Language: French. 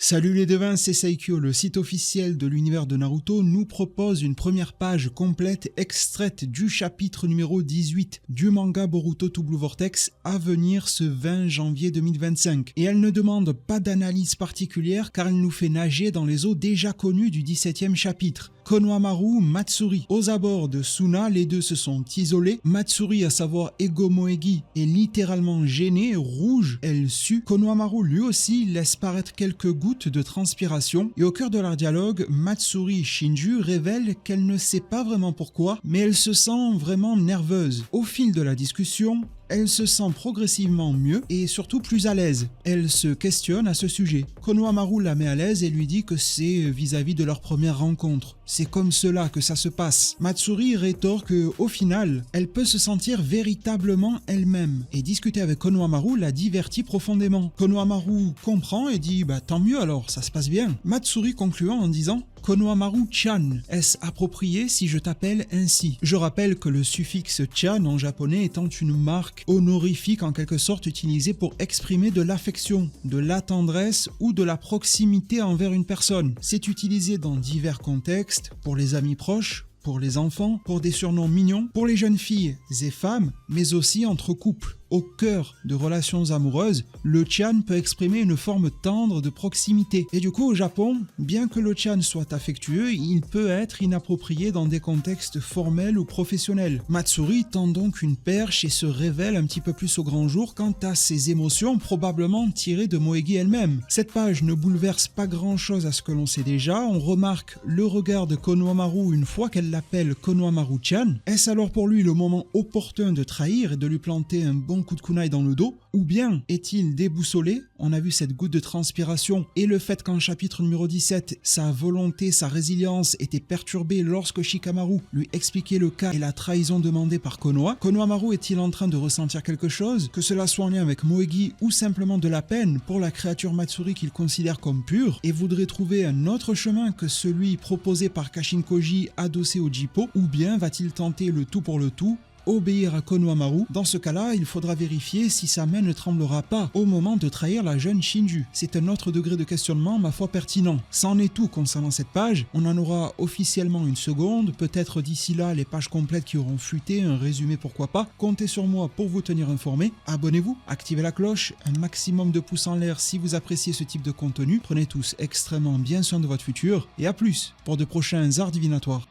Salut les devins, c'est Saikyo, le site officiel de l'univers de Naruto nous propose une première page complète extraite du chapitre numéro 18 du manga Boruto to Blue Vortex à venir ce 20 janvier 2025. Et elle ne demande pas d'analyse particulière car elle nous fait nager dans les eaux déjà connues du 17e chapitre. Konohamaru, Matsuri. Aux abords de Suna, les deux se sont isolés. Matsuri, à savoir Ego Moegi, est littéralement gênée, rouge, elle sue. Konohamaru, lui aussi, laisse paraître quelques gouttes de transpiration. Et au cœur de leur dialogue, Matsuri Shinju révèle qu'elle ne sait pas vraiment pourquoi, mais elle se sent vraiment nerveuse. Au fil de la discussion, elle se sent progressivement mieux et surtout plus à l'aise. Elle se questionne à ce sujet. Konohamaru la met à l'aise et lui dit que c'est vis-à-vis de leur première rencontre. C'est comme cela que ça se passe. Matsuri rétorque qu'au final, elle peut se sentir véritablement elle-même. Et discuter avec Konohamaru la divertit profondément. Konohamaru comprend et dit « tant mieux alors, ça se passe bien ». Matsuri concluant en disant « Konohamaru-chan, est-ce approprié si je t'appelle ainsi ?» Je rappelle que le suffixe chan en japonais étant une marque honorifique en quelque sorte utilisée pour exprimer de l'affection, de la tendresse ou de la proximité envers une personne. C'est utilisé dans divers contextes, pour les amis proches, pour les enfants, pour des surnoms mignons, pour les jeunes filles et femmes, mais aussi entre couples. Au cœur de relations amoureuses, le chan peut exprimer une forme tendre de proximité. Et du coup, au Japon, bien que le chan soit affectueux, il peut être inapproprié dans des contextes formels ou professionnels. Matsuri tend donc une perche et se révèle un petit peu plus au grand jour quant à ses émotions probablement tirées de Moegi elle-même. Cette page ne bouleverse pas grand-chose à ce que l'on sait déjà. On remarque le regard de Konohamaru une fois qu'elle l'appelle Konohamaru-chan. Est-ce alors pour lui le moment opportun de trahir et de lui planter un bon coup de kunai dans le dos, ou bien est-il déboussolé? On a vu cette goutte de transpiration et le fait qu'en chapitre numéro 17, sa volonté, sa résilience était perturbée lorsque Shikamaru lui expliquait le cas et la trahison demandée par Konoha. Konohamaru est-il en train de ressentir quelque chose, que cela soit en lien avec Moegi ou simplement de la peine pour la créature Matsuri qu'il considère comme pure et voudrait trouver un autre chemin que celui proposé par Kashinkoji adossé au Jippo, ou bien va-t-il tenter le tout pour le tout, obéir à Konohamaru? Dans ce cas-là, il faudra vérifier si sa main ne tremblera pas au moment de trahir la jeune Shinju. C'est un autre degré de questionnement, ma foi, pertinent. C'en est tout concernant cette page. On en aura officiellement une seconde, peut-être d'ici là les pages complètes qui auront fuité, un résumé pourquoi pas. Comptez sur moi pour vous tenir informé. Abonnez-vous, activez la cloche, un maximum de pouces en l'air si vous appréciez ce type de contenu. Prenez tous extrêmement bien soin de votre futur et à plus pour de prochains arts divinatoires.